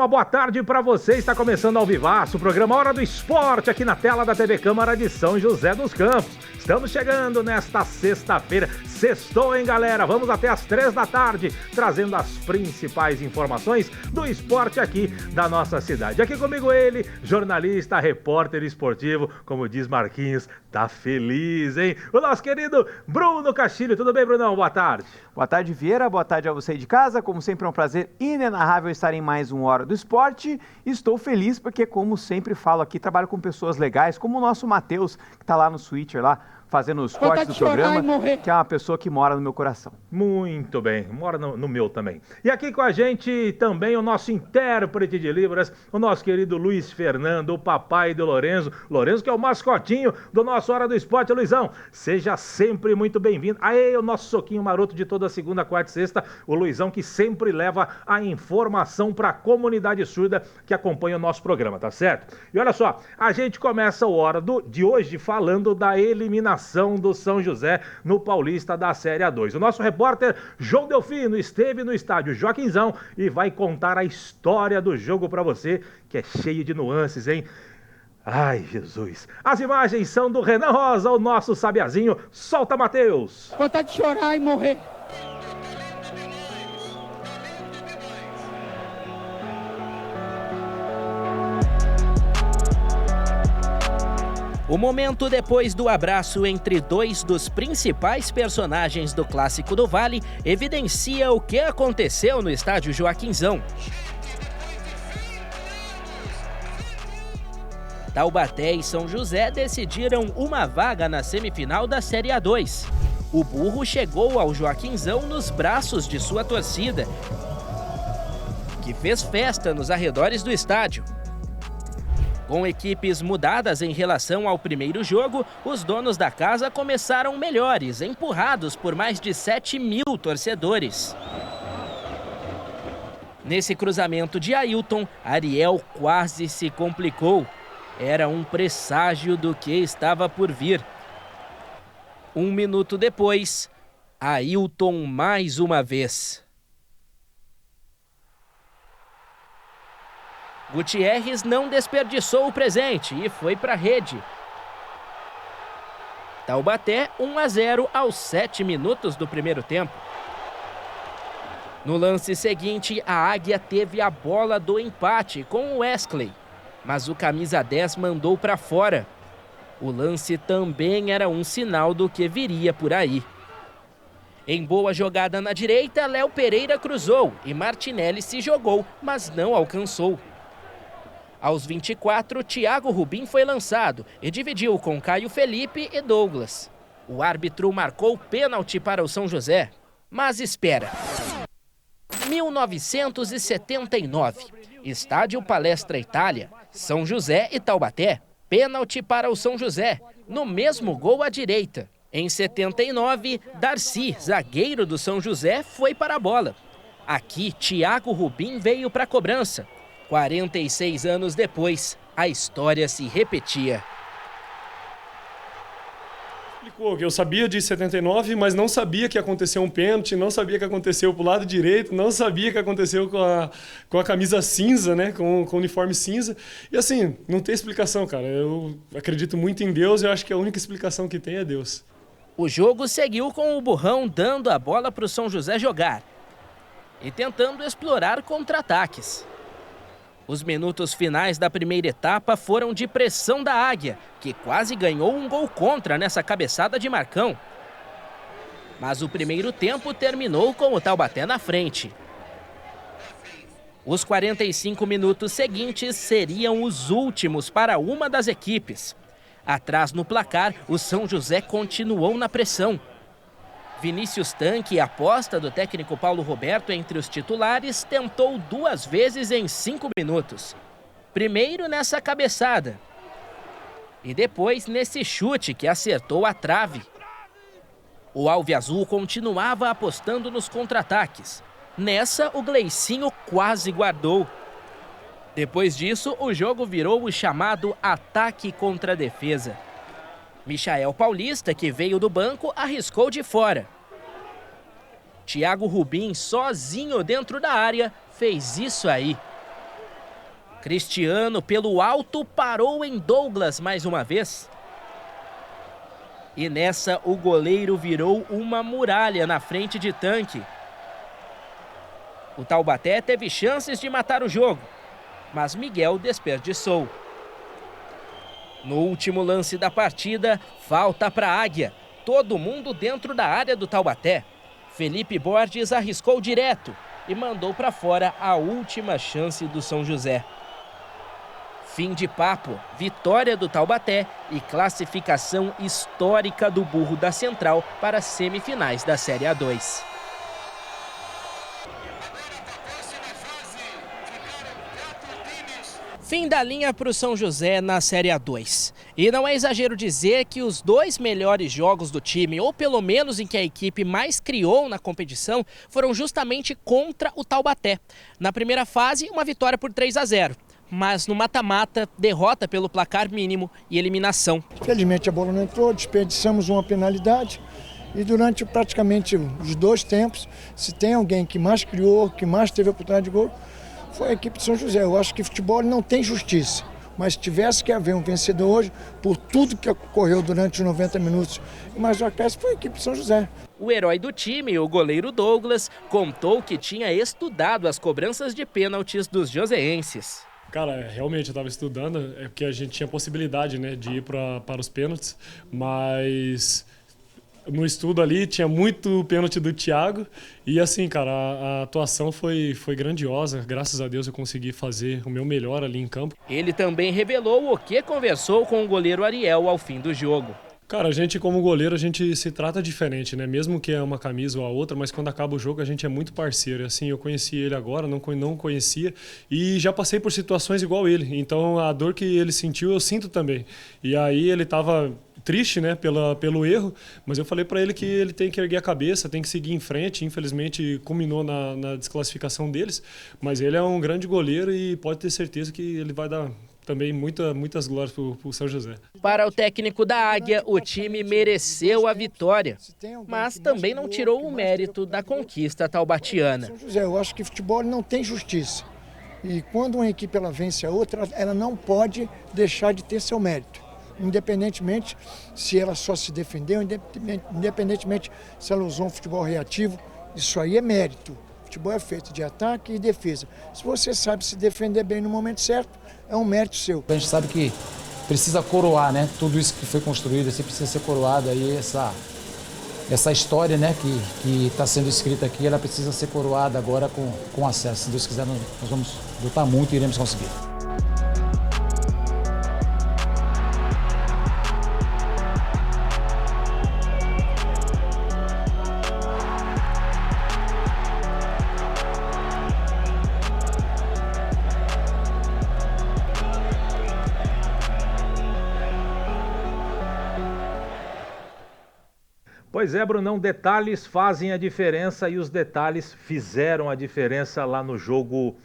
uma boa tarde para você. Está começando ao vivaço o programa Hora do Esporte aqui na tela da TV Câmara de São José dos Campos. Estamos chegando nesta sexta-feira. Sextou, hein, galera? Vamos até às 3 da tarde, trazendo as principais informações do esporte aqui da nossa cidade. Aqui comigo ele, jornalista, repórter esportivo, como diz Marquinhos, tá feliz, hein? O nosso querido Bruno Castilho. Tudo bem, Brunão? Boa tarde. Boa tarde, Vieira. Boa tarde a você de casa. Como sempre, é um prazer inenarrável estar em mais um Hora do Esporte. Estou feliz porque, como sempre falo aqui, trabalho com pessoas legais, como o nosso Matheus, que está lá no Switcher, lá, fazendo os cortes do programa, que é uma pessoa que mora no meu coração. Muito bem, mora no meu também. E aqui com a gente também o nosso intérprete de Libras, o nosso querido Luiz Fernando, o papai do Lorenzo. Lorenzo que é o mascotinho do nosso Hora do Esporte. Luizão, seja sempre muito bem-vindo. Aí o nosso soquinho maroto de toda segunda, quarta e sexta, o Luizão que sempre leva a informação para a comunidade surda que acompanha o nosso programa, tá certo? E olha só, a gente começa o Hora de hoje falando da eliminação do São José no Paulista da Série A2. O nosso repórter João Delfino esteve no estádio Joaquinzão e vai contar a história do jogo para você, que é cheio de nuances, hein? Ai, Jesus. As imagens são do Renan Rosa, o nosso sabiazinho. Solta, Matheus. Vontade de chorar e morrer. O momento depois do abraço entre dois dos principais personagens do Clássico do Vale evidencia o que aconteceu no estádio Joaquinzão. Taubaté e São José decidiram uma vaga na semifinal da Série A2. O Burro chegou ao Joaquinzão nos braços de sua torcida, que fez festa nos arredores do estádio. Com equipes mudadas em relação ao primeiro jogo, os donos da casa começaram melhores, empurrados por mais de 7.000 torcedores. Nesse cruzamento de Ailton, Ariel quase se complicou. Era um presságio do que estava por vir. 1 minuto depois, Ailton mais uma vez. Gutierrez não desperdiçou o presente e foi para a rede. Taubaté 1-0 aos 7 minutos do primeiro tempo. No lance seguinte, a Águia teve a bola do empate com o Wesley, mas o camisa 10 mandou para fora. O lance também era um sinal do que viria por aí. Em boa jogada na direita, Léo Pereira cruzou e Martinelli se jogou, mas não alcançou. Aos 24, Thiago Rubim foi lançado e dividiu com Caio Felipe e Douglas. O árbitro marcou pênalti para o São José. Mas espera. 1979. Estádio Palestra Itália. São José e Taubaté. Pênalti para o São José. No mesmo gol à direita. Em 79, Darcy, zagueiro do São José, foi para a bola. Aqui, Thiago Rubim veio para a cobrança. 46 anos depois, a história se repetia. Eu sabia de 79, mas não sabia que aconteceu um pênalti, não sabia que aconteceu pro lado direito, não sabia que aconteceu com a camisa cinza, né? Com o uniforme cinza. E assim, não tem explicação, cara. Eu acredito muito em Deus e eu acho que a única explicação que tem é Deus. O jogo seguiu com o Burrão dando a bola para o São José jogar e tentando explorar contra-ataques. Os minutos finais da primeira etapa foram de pressão da Águia, que quase ganhou um gol contra nessa cabeçada de Marcão. Mas o primeiro tempo terminou com o Taubaté na frente. Os 45 minutos seguintes seriam os últimos para uma das equipes. Atrás no placar, o São José continuou na pressão. Vinícius Tanque, aposta do técnico Paulo Roberto entre os titulares, tentou 2 vezes em 5 minutos. Primeiro nessa cabeçada e depois nesse chute que acertou a trave. O Alviazul continuava apostando nos contra-ataques. Nessa, o Gleicinho quase guardou. Depois disso, o jogo virou o chamado ataque contra a defesa. Michael Paulista, que veio do banco, arriscou de fora. Thiago Rubim, sozinho dentro da área, fez isso aí. Cristiano, pelo alto, parou em Douglas mais uma vez. E nessa, o goleiro virou uma muralha na frente de Tanque. O Taubaté teve chances de matar o jogo, mas Miguel desperdiçou. No último lance da partida, falta para a Águia. Todo mundo dentro da área do Taubaté. Felipe Borges arriscou direto e mandou para fora a última chance do São José. Fim de papo, vitória do Taubaté e classificação histórica do Burro da Central para as semifinais da Série A2. Fim da linha para o São José na Série A2. E não é exagero dizer que os 2 melhores jogos do time, ou pelo menos em que a equipe mais criou na competição, foram justamente contra o Taubaté. Na primeira fase, uma vitória por 3-0. Mas no mata-mata, derrota pelo placar mínimo e eliminação. Infelizmente a bola não entrou, desperdiçamos uma penalidade e durante praticamente os 2 tempos, se tem alguém que mais criou, que mais teve a oportunidade de gol, foi a equipe de São José. Eu acho que futebol não tem justiça, mas tivesse que haver um vencedor hoje, por tudo que ocorreu durante os 90 minutos, mas o acréscimo foi a equipe de São José. O herói do time, o goleiro Douglas, contou que tinha estudado as cobranças de pênaltis dos joseenses. Cara, realmente eu estava estudando, é porque a gente tinha possibilidade, né, de ir para os pênaltis, mas no estudo ali tinha muito pênalti do Thiago e assim, cara, a atuação foi grandiosa, graças a Deus eu consegui fazer o meu melhor ali em campo. Ele também revelou o que conversou com o goleiro Ariel ao fim do jogo. Cara, a gente como goleiro, a gente se trata diferente, né? Mesmo que é uma camisa ou a outra, mas quando acaba o jogo a gente é muito parceiro. Assim, eu conheci ele agora, não conhecia e já passei por situações igual ele. Então a dor que ele sentiu, eu sinto também. E aí ele estava triste, né, pelo erro, mas eu falei para ele que ele tem que erguer a cabeça, tem que seguir em frente. Infelizmente culminou na desclassificação deles, mas ele é um grande goleiro e pode ter certeza que ele vai dar também muitas glórias para o São José. Para o técnico da Águia, o time mereceu a vitória, mas também não tirou o mérito da conquista taubatiana. São José, eu acho que futebol não tem justiça. E quando uma equipe ela vence a outra, ela não pode deixar de ter seu mérito. Independentemente se ela só se defendeu, independentemente se ela usou um futebol reativo, isso aí é mérito. Futebol é feito de ataque e defesa. Se você sabe se defender bem no momento certo, é um mérito seu. A gente sabe que precisa coroar, né? Tudo isso que foi construído, assim, precisa ser coroado. Aí essa história, né, que está sendo escrita aqui, ela precisa ser coroada agora com acesso. Se Deus quiser, nós vamos lutar muito e iremos conseguir. Pois é, Brunão, detalhes fazem a diferença e os detalhes fizeram a diferença lá no jogo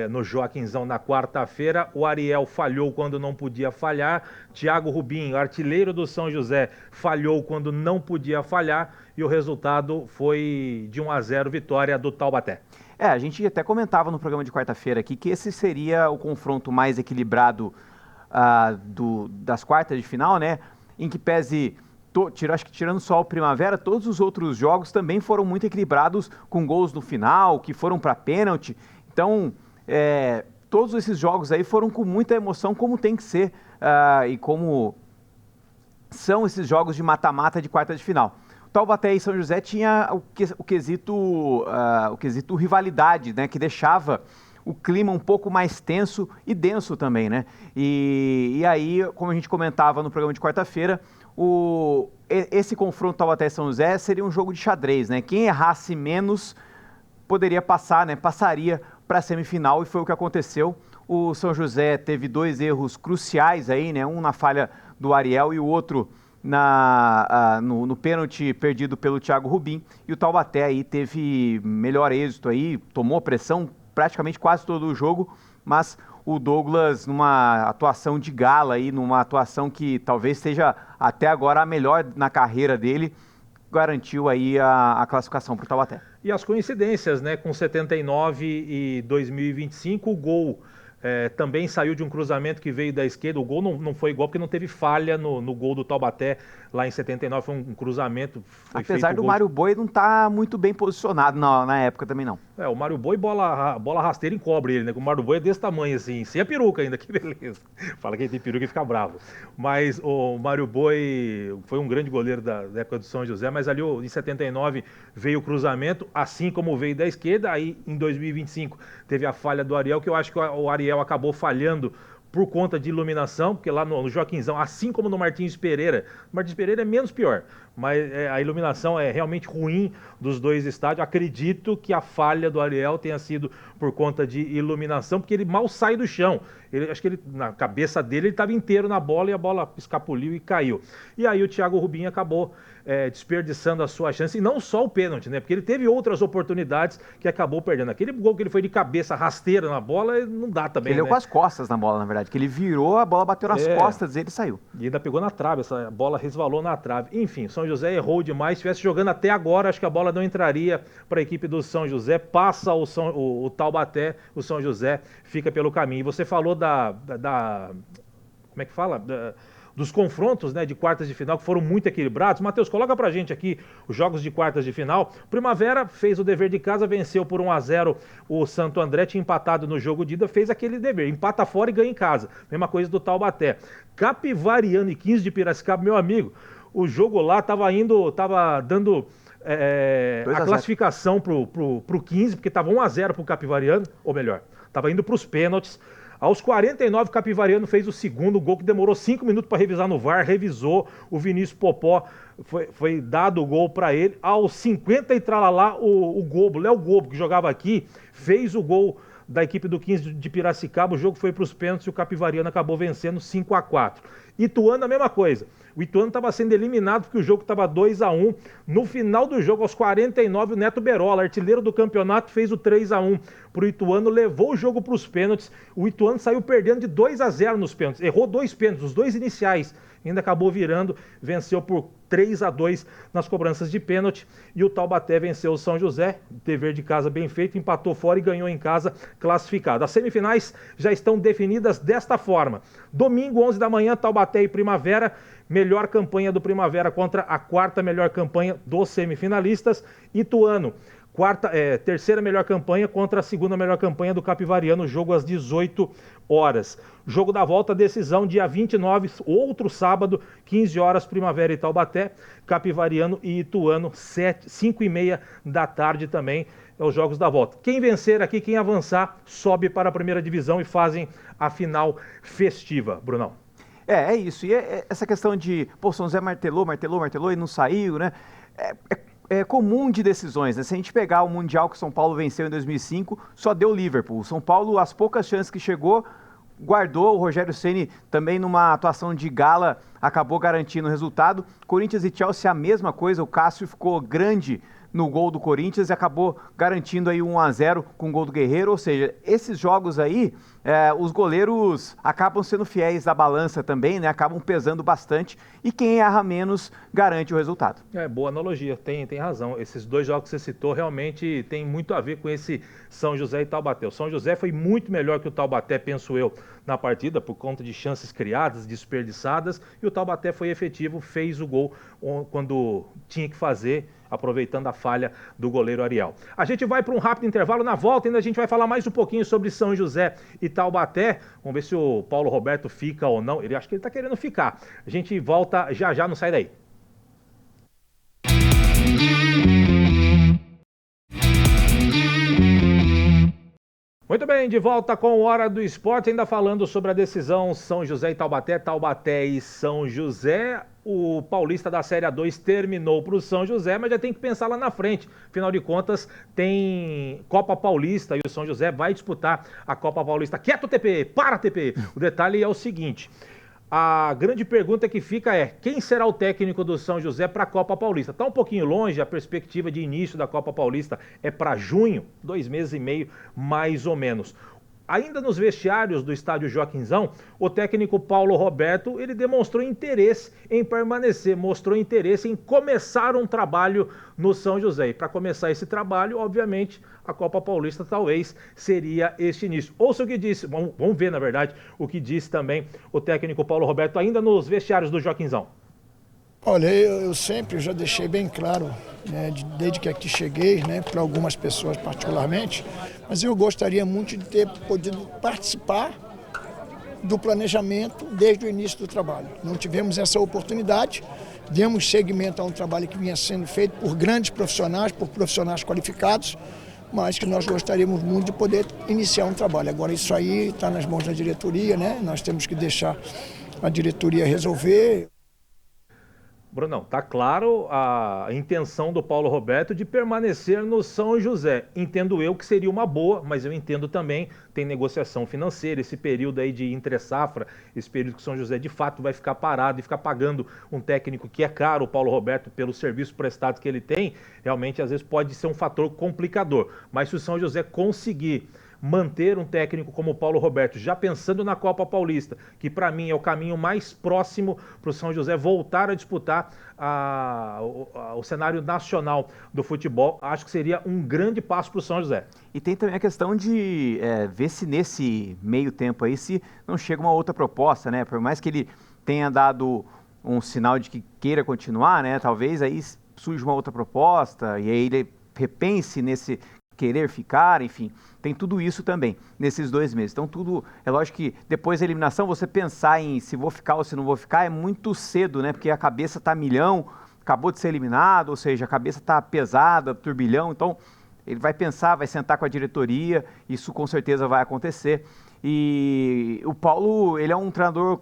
no Joaquinzão na quarta-feira. O Ariel falhou quando não podia falhar, Thiago Rubinho, artilheiro do São José, falhou quando não podia falhar e o resultado foi de 1-0 vitória do Taubaté. A gente até comentava no programa de quarta-feira aqui que esse seria o confronto mais equilibrado das quartas de final, né? Em que pese... acho que tirando só o Primavera, todos os outros jogos também foram muito equilibrados, com gols no final, que foram para pênalti. Então, todos esses jogos aí foram com muita emoção, como tem que ser, e como são esses jogos de mata-mata de quarta de final. Taubaté e São José tinha o quesito rivalidade, né, que deixava o clima um pouco mais tenso e denso também, né? E aí, como a gente comentava no programa de quarta-feira, esse confronto Taubaté e São José seria um jogo de xadrez, né? Quem errasse menos poderia passar, né? Passaria para a semifinal e foi o que aconteceu. O São José teve 2 erros cruciais aí, né? Um na falha do Ariel e o outro no pênalti perdido pelo Thiago Rubinho. E o Taubaté aí teve melhor êxito aí, tomou pressão praticamente quase todo o jogo, mas o Douglas, numa atuação de gala aí, numa atuação que talvez seja até agora a melhor na carreira dele, garantiu aí a classificação para o Taubaté. E as coincidências, né? Com 79 e 2025, o gol também saiu de um cruzamento que veio da esquerda. O gol não foi igual porque não teve falha no gol do Taubaté lá em 79. Foi um cruzamento. Apesar do Mário Boi não estar muito bem posicionado na época também não. O Mário Boi, bola rasteira encobre ele, né? O Mário Boi é desse tamanho assim, sem a peruca ainda, que beleza. Fala que ele tem peruca e fica bravo. Mas o Mário Boi foi um grande goleiro da época do São José, mas ali em 79 veio o cruzamento, assim como veio da esquerda. Aí em 2025 teve a falha do Ariel, que eu acho que o Ariel acabou falhando por conta de iluminação, porque lá no Joaquinzão, assim como no Martins Pereira, o Martins Pereira é menos pior, mas a iluminação é realmente ruim dos dois estádios. Acredito que a falha do Ariel tenha sido por conta de iluminação, porque ele mal sai do chão. Acho que na cabeça dele ele estava inteiro na bola e a bola escapuliu e caiu. E aí o Thiago Rubinho acabou desperdiçando a sua chance, e não só o pênalti, né? Porque ele teve outras oportunidades que acabou perdendo. Aquele gol que ele foi de cabeça rasteira na bola, não dá também, ele deu com as costas na bola, na verdade, que ele virou, a bola bateu nas costas e ele saiu. E ainda pegou na trave, essa bola resvalou na trave. Enfim, São José errou demais. Se estivesse jogando até agora, acho que a bola não entraria para a equipe do São José. Passa o Taubaté, o São José fica pelo caminho. E você falou como é que fala? Dos confrontos, né, de quartas de final, que foram muito equilibrados. Matheus, coloca pra gente aqui os jogos de quartas de final. Primavera fez o dever de casa, venceu por 1-0 o Santo André, tinha empatado no jogo de ida, fez aquele dever, empata fora e ganha em casa. Mesma coisa do Taubaté. Capivariano e 15 de Piracicaba, meu amigo, o jogo lá tava dando a classificação pro 15, porque tava 1-0 pro Capivariano, ou melhor, tava indo pros pênaltis. Aos 49, o Capivariano fez o segundo gol, que demorou 5 minutos para revisar no VAR, revisou. O Vinícius Popó, foi dado o gol para ele. Aos 50 e tralalá, o Gobo, Léo Gobo, que jogava aqui, fez o gol da equipe do 15 de Piracicaba. O jogo foi para os pênaltis e o Capivariano acabou vencendo 5-4. Ituano, a mesma coisa. O Ituano estava sendo eliminado porque o jogo estava 2-1. No final do jogo, aos 49, o Neto Berola, artilheiro do campeonato, fez o 3-1 para o Ituano, levou o jogo para os pênaltis. O Ituano saiu perdendo de 2-0 nos pênaltis. Errou 2 pênaltis, os 2 iniciais. Ainda acabou virando, venceu por 3-2 nas cobranças de pênalti. E o Taubaté venceu o São José, dever de casa bem feito, empatou fora e ganhou em casa, classificado. As semifinais já estão definidas desta forma. Domingo, 11 da manhã, Taubaté e Primavera. Melhor campanha do Primavera contra a quarta melhor campanha dos semifinalistas. Ituano, terceira melhor campanha contra a segunda melhor campanha do Capivariano, jogo às 18 horas. Jogo da volta, decisão dia 29, outro sábado, 15 horas, Primavera e Taubaté, Capivariano e Ituano, 5h30 da tarde também, os jogos da volta. Quem vencer aqui, quem avançar, sobe para a primeira divisão e fazem a final festiva. Brunão. É isso. E essa questão de, São José martelou e não saiu, né? É comum de decisões, né? Se a gente pegar o Mundial que o São Paulo venceu em 2005, só deu Liverpool. O São Paulo, as poucas chances que chegou, guardou. O Rogério Ceni também numa atuação de gala acabou garantindo o resultado. Corinthians e Chelsea a mesma coisa, o Cássio ficou grande no gol do Corinthians e acabou garantindo aí 1-0 com o gol do Guerreiro. Ou seja, esses jogos aí, os goleiros acabam sendo fiéis da balança também, né? Acabam pesando bastante e quem erra menos garante o resultado. Boa analogia, tem razão. Esses 2 jogos que você citou realmente tem muito a ver com esse São José e Taubaté. O São José foi muito melhor que o Taubaté, penso eu, na partida, por conta de chances criadas, desperdiçadas, e o Taubaté foi efetivo, fez o gol quando tinha que fazer, aproveitando a falha do goleiro Ariel. A gente vai para um rápido intervalo. Na volta ainda a gente vai falar mais um pouquinho sobre São José e Taubaté. Vamos ver se o Paulo Roberto fica ou não. Acho que ele está querendo ficar. A gente volta já, não sai daí. Muito bem, de volta com Hora do Esporte, ainda falando sobre a decisão São José e Taubaté, Taubaté e São José. O Paulista da Série A2 terminou para o São José, mas já tem que pensar lá na frente. Afinal de contas, tem Copa Paulista e o São José vai disputar a Copa Paulista. Quieto, TP! Para, TP! O detalhe é o seguinte... A grande pergunta que fica é, quem será o técnico do São José para a Copa Paulista? Está um pouquinho longe, a perspectiva de início da Copa Paulista é para junho, 2 meses e meio, mais ou menos. Ainda nos vestiários do estádio Joaquinzão, o técnico Paulo Roberto, ele demonstrou interesse em permanecer, mostrou interesse em começar um trabalho no São José. E para começar esse trabalho, obviamente, a Copa Paulista talvez seria este início. Ouça o que disse, vamos ver, na verdade, o que disse também o técnico Paulo Roberto, ainda nos vestiários do Joaquinzão. Olha, eu sempre já deixei bem claro, né, desde que aqui cheguei, né, para algumas pessoas particularmente, mas eu gostaria muito de ter podido participar do planejamento desde o início do trabalho. Não tivemos essa oportunidade, demos seguimento a um trabalho que vinha sendo feito por grandes profissionais, por profissionais qualificados, mas que nós gostaríamos muito de poder iniciar um trabalho. Agora isso aí está nas mãos da diretoria, né? Nós temos que deixar a diretoria resolver. Brunão, tá claro a intenção do Paulo Roberto de permanecer no São José. Entendo eu que seria uma boa, mas eu entendo também, tem negociação financeira, esse período aí de entre-safra, esse período que o São José de fato vai ficar parado e ficar pagando um técnico que é caro, o Paulo Roberto, pelo serviço prestado que ele tem, realmente às vezes pode ser um fator complicador. Mas se o São José conseguir manter um técnico como o Paulo Roberto, já pensando na Copa Paulista, que para mim é o caminho mais próximo para o São José voltar a disputar o cenário nacional do futebol, acho que seria um grande passo para o São José. E tem também a questão de ver se nesse meio tempo aí, se não chega uma outra proposta, né? Por mais que ele tenha dado um sinal de que queira continuar, né? Talvez aí surja uma outra proposta e aí ele repense nesse querer ficar, enfim, tem tudo isso também nesses 2 meses. Então tudo, é lógico que depois da eliminação você pensar em se vou ficar ou se não vou ficar é muito cedo, né? Porque a cabeça tá milhão, acabou de ser eliminado, ou seja, a cabeça tá pesada, turbilhão, então ele vai pensar, vai sentar com a diretoria, isso com certeza vai acontecer. E o Paulo, ele é um treinador,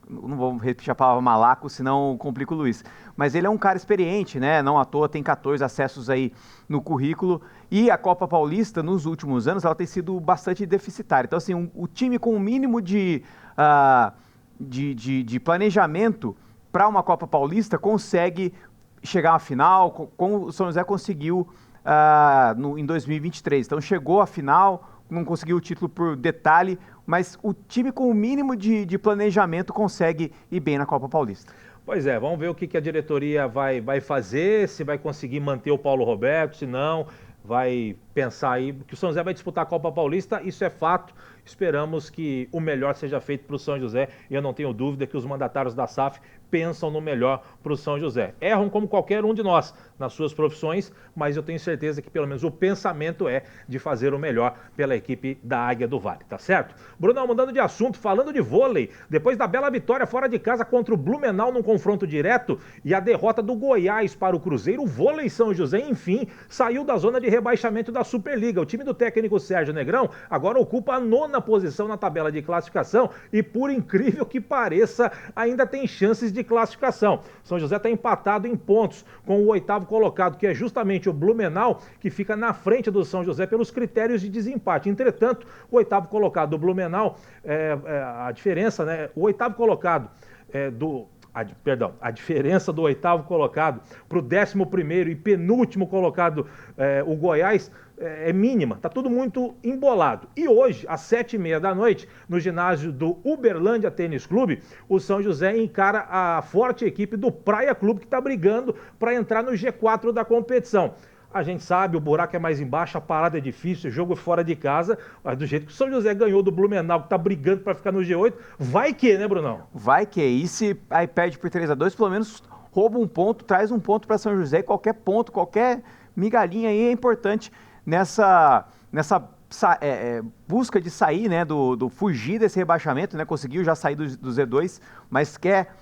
não vou repetir a palavra malaco, senão complica o Luiz. Mas ele é um cara experiente, né? Não à toa tem 14 acessos aí no currículo. E a Copa Paulista, nos últimos anos, ela tem sido bastante deficitária. Então, assim, o time com o mínimo de planejamento para uma Copa Paulista consegue chegar à final, como o São José conseguiu em 2023. Então, chegou à final, não conseguiu o título por detalhe, mas o time com o mínimo de planejamento consegue ir bem na Copa Paulista. Pois é, vamos ver o que a diretoria vai fazer, se vai conseguir manter o Paulo Roberto, se não, vai pensar aí que o São José vai disputar a Copa Paulista, isso é fato. Esperamos que o melhor seja feito para o São José e eu não tenho dúvida que os mandatários da SAF pensam no melhor para o São José. Erram como qualquer um de nós nas suas profissões, mas eu tenho certeza que pelo menos o pensamento é de fazer o melhor pela equipe da Águia do Vale, tá certo? Brunão, mudando de assunto, falando de vôlei, depois da bela vitória fora de casa contra o Blumenau num confronto direto e a derrota do Goiás para o Cruzeiro, o vôlei São José, enfim, saiu da zona de rebaixamento da Superliga. O time do técnico Sérgio Negrão agora ocupa a 9ª posição na tabela de classificação e, por incrível que pareça, ainda tem chances de classificação. São José está empatado em pontos com o 8º colocado, que é justamente o Blumenau, que fica na frente do São José pelos critérios de desempate. Entretanto, o 8º colocado do Blumenau, a diferença, né? O 8º colocado a diferença do 8º colocado para o 11º e penúltimo colocado, o Goiás, é mínima, está tudo muito embolado. E hoje, às 7h30 da noite, no ginásio do Uberlândia Tênis Clube, o São José encara a forte equipe do Praia Clube, que está brigando para entrar no G4 da competição. A gente sabe, o buraco é mais embaixo, a parada é difícil, o jogo é fora de casa, mas do jeito que o São José ganhou do Blumenau, que está brigando para ficar no G8, vai que, né, Brunão? Vai que, e se aí perde por 3-2, pelo menos rouba um ponto, traz um ponto para São José, e qualquer ponto, qualquer migalhinha aí é importante nessa busca de sair, né, do fugir desse rebaixamento, né, conseguiu já sair do Z2, mas quer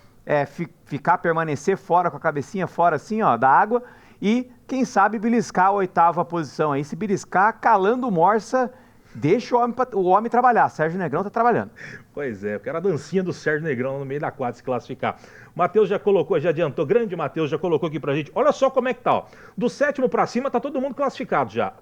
permanecer fora, com a cabecinha fora assim, ó, da água, e quem sabe beliscar a 8ª posição aí, se beliscar, calando o Morsa, deixa o homem trabalhar. Sérgio Negrão tá trabalhando. Pois é, eu quero a dancinha do Sérgio Negrão no meio da quadra se classificar. Matheus já colocou, já adiantou, grande Matheus já colocou aqui pra gente. Olha só como é que tá, ó. Do 7º pra cima tá todo mundo classificado já.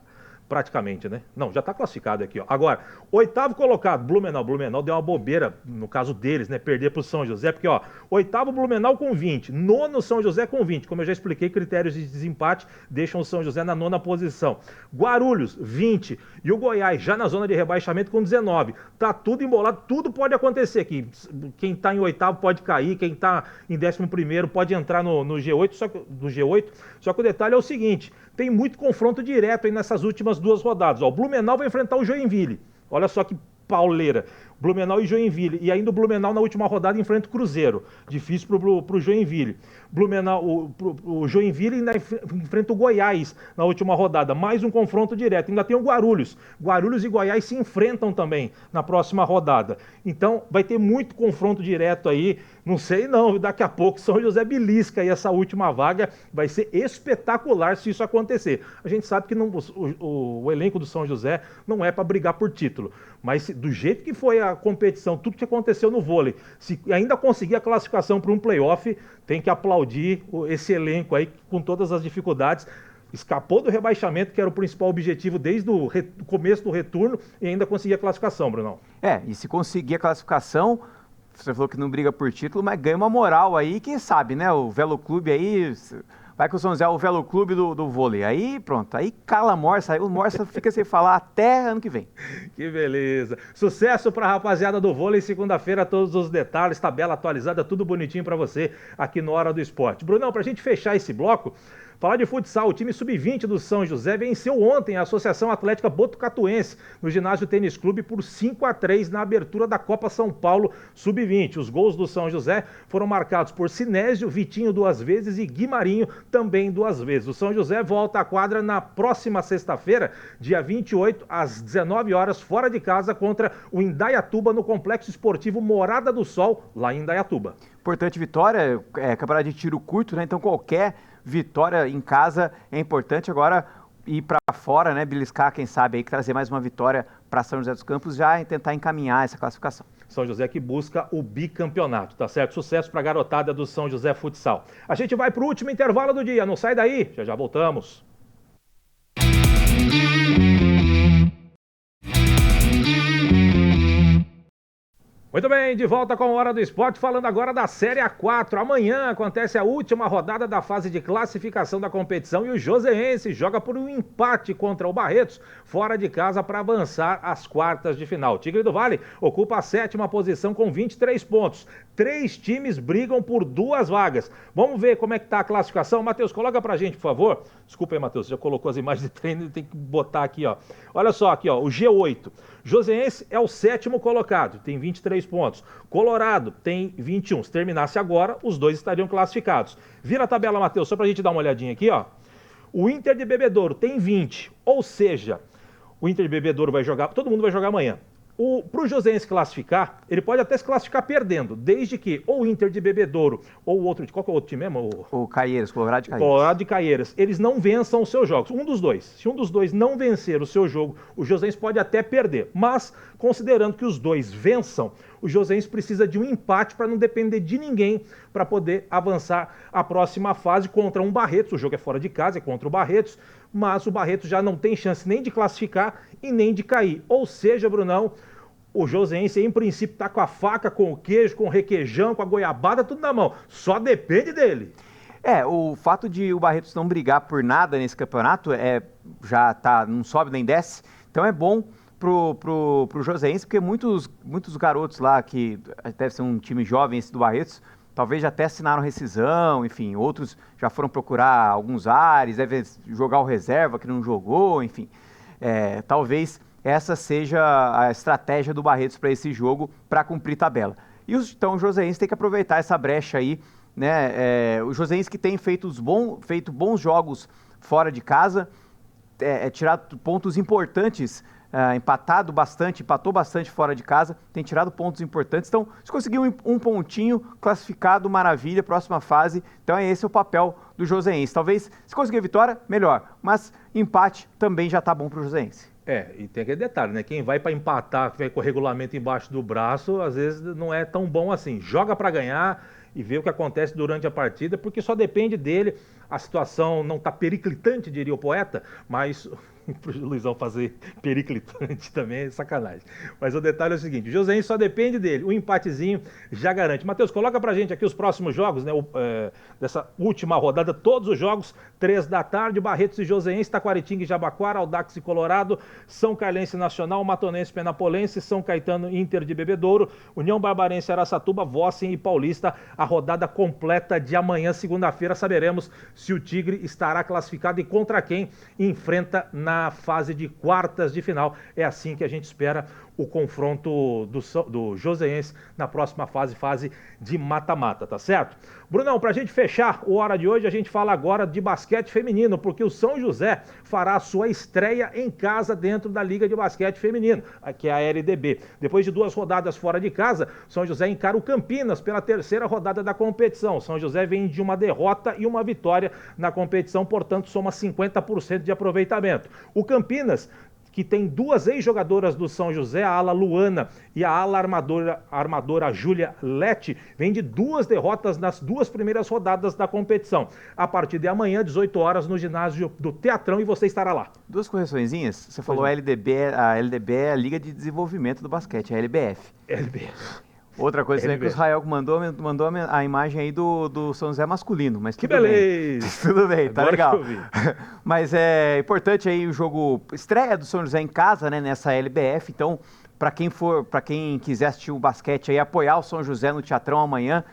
praticamente, né? Não, já está classificado aqui, ó. Agora, oitavo colocado, Blumenau. Blumenau deu uma bobeira, no caso deles, né? Perder para o São José, porque, ó, oitavo Blumenau com 20, nono São José com 20. Como eu já expliquei, critérios de desempate deixam o São José na nona posição. Guarulhos, 20. E o Goiás, já na zona de rebaixamento, com 19. Tá tudo embolado, tudo pode acontecer aqui. Quem tá em oitavo pode cair, quem tá em 11º pode entrar no G8, só que o detalhe é o seguinte, tem muito confronto direto aí nessas últimas 2 rodadas. Ó, o Blumenau vai enfrentar o Joinville. Olha só que pauleira. Blumenau e Joinville. E ainda o Blumenau na última rodada enfrenta o Cruzeiro. Difícil pro Joinville. O Joinville ainda enfrenta o Goiás na última rodada. Mais um confronto direto. Ainda tem o Guarulhos. Guarulhos e Goiás se enfrentam também na próxima rodada. Então vai ter muito confronto direto aí. Não sei não, daqui a pouco São José belisca aí essa última vaga. Vai ser espetacular se isso acontecer. A gente sabe que não, o elenco do São José não é para brigar por título. Mas do jeito que foi a competição, tudo que aconteceu no vôlei, se ainda conseguir a classificação para um playoff, tem que aplaudir esse elenco aí com todas as dificuldades. Escapou do rebaixamento, que era o principal objetivo desde o começo do retorno, e ainda conseguir a classificação, Brunão. E se conseguir a classificação, você falou que não briga por título, mas ganha uma moral aí, quem sabe, né? O Velo Clube aí... Vai que o São José é o Velo Clube do vôlei. Aí pronto, aí cala a Morsa, aí o Morsa fica sem falar até ano que vem. Que beleza. Sucesso pra rapaziada do vôlei, segunda-feira todos os detalhes, tabela atualizada, tudo bonitinho pra você aqui no Hora do Esporte. Brunão, pra gente fechar esse bloco, falar de futsal, o time sub-20 do São José venceu ontem a Associação Atlética Botucatuense no Ginásio Tênis Clube por 5-3 na abertura da Copa São Paulo sub-20. Os gols do São José foram marcados por Sinésio, Vitinho 2 vezes e Guimarinho também 2 vezes. O São José volta à quadra na próxima sexta-feira, dia 28, às 19 horas, fora de casa, contra o Indaiatuba no Complexo Esportivo Morada do Sol, lá em Indaiatuba. Importante vitória, campeonato de tiro curto, né? Então qualquer vitória em casa é importante. Agora ir para fora, né, beliscar, quem sabe aí, trazer mais uma vitória para São José dos Campos, já tentar encaminhar essa classificação. São José que busca o bicampeonato, tá certo? Sucesso para a garotada do São José Futsal. A gente vai para o último intervalo do dia, não sai daí, já voltamos. Muito bem, de volta com a Hora do Esporte, falando agora da Série A4. Amanhã acontece a última rodada da fase de classificação da competição e o Joseense joga por um empate contra o Barretos, fora de casa, para avançar às quartas de final. O Tigre do Vale ocupa a 7ª posição com 23 pontos. 3 times brigam por 2 vagas. Vamos ver como é que tá a classificação. Matheus, coloca pra gente, por favor. Desculpa aí, Matheus, você já colocou as imagens de treino, tem que botar aqui, ó. Olha só, aqui, ó, o G8. Joseense é o 7º colocado, tem 23 pontos. Colorado tem 21. Se terminasse agora, os 2 estariam classificados. Vira a tabela, Matheus, só pra gente dar uma olhadinha aqui, ó. O Inter de Bebedouro tem 20, ou seja, o Inter de Bebedouro vai jogar, todo mundo vai jogar amanhã. Para o Joseense classificar, ele pode até se classificar perdendo, desde que ou o Inter de Bebedouro ou o outro, qual que é o outro time mesmo? O Caieiras, Colorado de Caieiras. Colorado de Caieiras, eles não vençam os seus jogos, um dos dois. Se um dos dois não vencer o seu jogo, o Joseense pode até perder, mas considerando que os 2 vençam, o Joseense precisa de um empate para não depender de ninguém para poder avançar a próxima fase contra um Barretos. O jogo é fora de casa, é contra o Barretos, mas o Barretos já não tem chance nem de classificar e nem de cair. Ou seja, Brunão, o Joseense, em princípio, está com a faca, com o queijo, com o requeijão, com a goiabada, tudo na mão. Só depende dele. O fato de o Barretos não brigar por nada nesse campeonato já não sobe nem desce, então é bom pro Joseense, porque muitos garotos lá, que deve ser um time jovem esse do Barretos, talvez já até assinaram rescisão, enfim, outros já foram procurar alguns ares, deve jogar o reserva que não jogou, enfim. Talvez essa seja a estratégia do Barretos para esse jogo, para cumprir tabela. Então o Joseense tem que aproveitar essa brecha aí, né? O Joseense que tem feito bons jogos fora de casa, tirado pontos importantes, empatou bastante fora de casa, tem tirado pontos importantes. Então, se conseguir um pontinho, classificado, maravilha, próxima fase. Então, esse é o papel do Joseense. Talvez, se conseguir a vitória, melhor. Mas empate também já tá bom pro Joseense. E tem aquele detalhe, né? Quem vai para empatar, que vai com o regulamento embaixo do braço, às vezes não é tão bom assim. Joga para ganhar e vê o que acontece durante a partida, porque só depende dele. A situação não está periclitante, diria o poeta, mas pro Luizão fazer periclitante também é sacanagem. Mas o detalhe é o seguinte, o Joseense só depende dele, o empatezinho já garante. Matheus, coloca pra gente aqui os próximos jogos, né, dessa última rodada, todos os jogos, 3 da tarde, Barretos e Joseense, Taquaritinga e Jabaquara, Audax e Colorado, São Carlense Nacional, Matonense Penapolense, São Caetano Inter de Bebedouro, União Barbarense Araçatuba, Vossen e Paulista. A rodada completa de amanhã, segunda-feira, saberemos se o Tigre estará classificado e contra quem enfrenta na fase de quartas de final. É assim que a gente espera o confronto do Joseense na próxima fase de mata-mata, tá certo? Brunão, pra gente fechar o Hora de hoje, a gente fala agora de basquete feminino, porque o São José fará a sua estreia em casa dentro da Liga de Basquete Feminino, que é a LDB. Depois de 2 rodadas fora de casa, São José encara o Campinas pela 3ª rodada da competição. São José vem de uma derrota e uma vitória na competição, portanto, soma 50% de aproveitamento. O Campinas, que tem 2 ex-jogadoras do São José, a ala Luana e a ala armadora Júlia Lete, vem de 2 derrotas nas 2 primeiras rodadas da competição. A partir de amanhã, 18 horas, no ginásio do Teatrão, e você estará lá. 2 correçõezinhas. Você falou a LDB é a Liga de Desenvolvimento do Basquete, a LBF. LBF. Outra coisa também que o Israel mandou a imagem aí do São José masculino, mas que tudo beleza! Bem. Tudo bem, tá agora legal. Mas é importante aí o jogo estreia do São José em casa, né, nessa LBF. Então, para quem quiser assistir o basquete aí, apoiar o São José no Teatrão amanhã,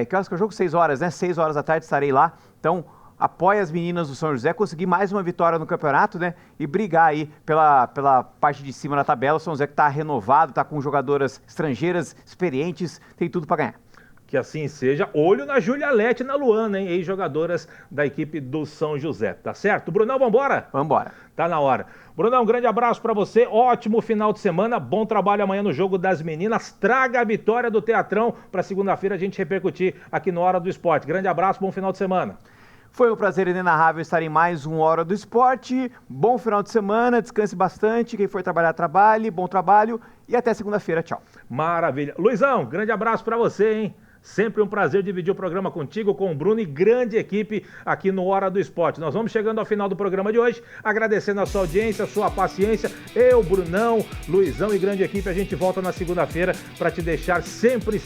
que horas que é o jogo? 6 horas, né? 6 horas da tarde estarei lá. Então, apoia as meninas do São José, conseguir mais uma vitória no campeonato, né? E brigar aí pela parte de cima da tabela. O São José que tá renovado, tá com jogadoras estrangeiras, experientes, tem tudo para ganhar. Que assim seja. Olho na Júlia Lete e na Luana, hein? Ex-jogadoras da equipe do São José, tá certo? Brunão, vambora? Vambora. Tá na hora. Brunão, um grande abraço pra você, ótimo final de semana, bom trabalho amanhã no Jogo das Meninas, traga a vitória do Teatrão pra segunda-feira a gente repercutir aqui no Hora do Esporte. Grande abraço, bom final de semana. Foi um prazer inenarrável estar em mais um Hora do Esporte. Bom final de semana, descanse bastante. Quem for trabalhar, trabalhe. Bom trabalho e até segunda-feira. Tchau. Maravilha. Luizão, grande abraço pra você, hein? Sempre um prazer dividir o programa contigo, com o Bruno e grande equipe aqui no Hora do Esporte. Nós vamos chegando ao final do programa de hoje, agradecendo a sua audiência, a sua paciência. Eu, Brunão, Luizão e grande equipe, a gente volta na segunda-feira para te deixar sempre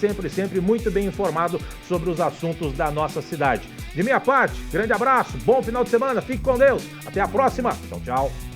muito bem informado sobre os assuntos da nossa cidade. De minha parte, grande abraço, bom final de semana, fique com Deus. Até a próxima. Tchau, tchau.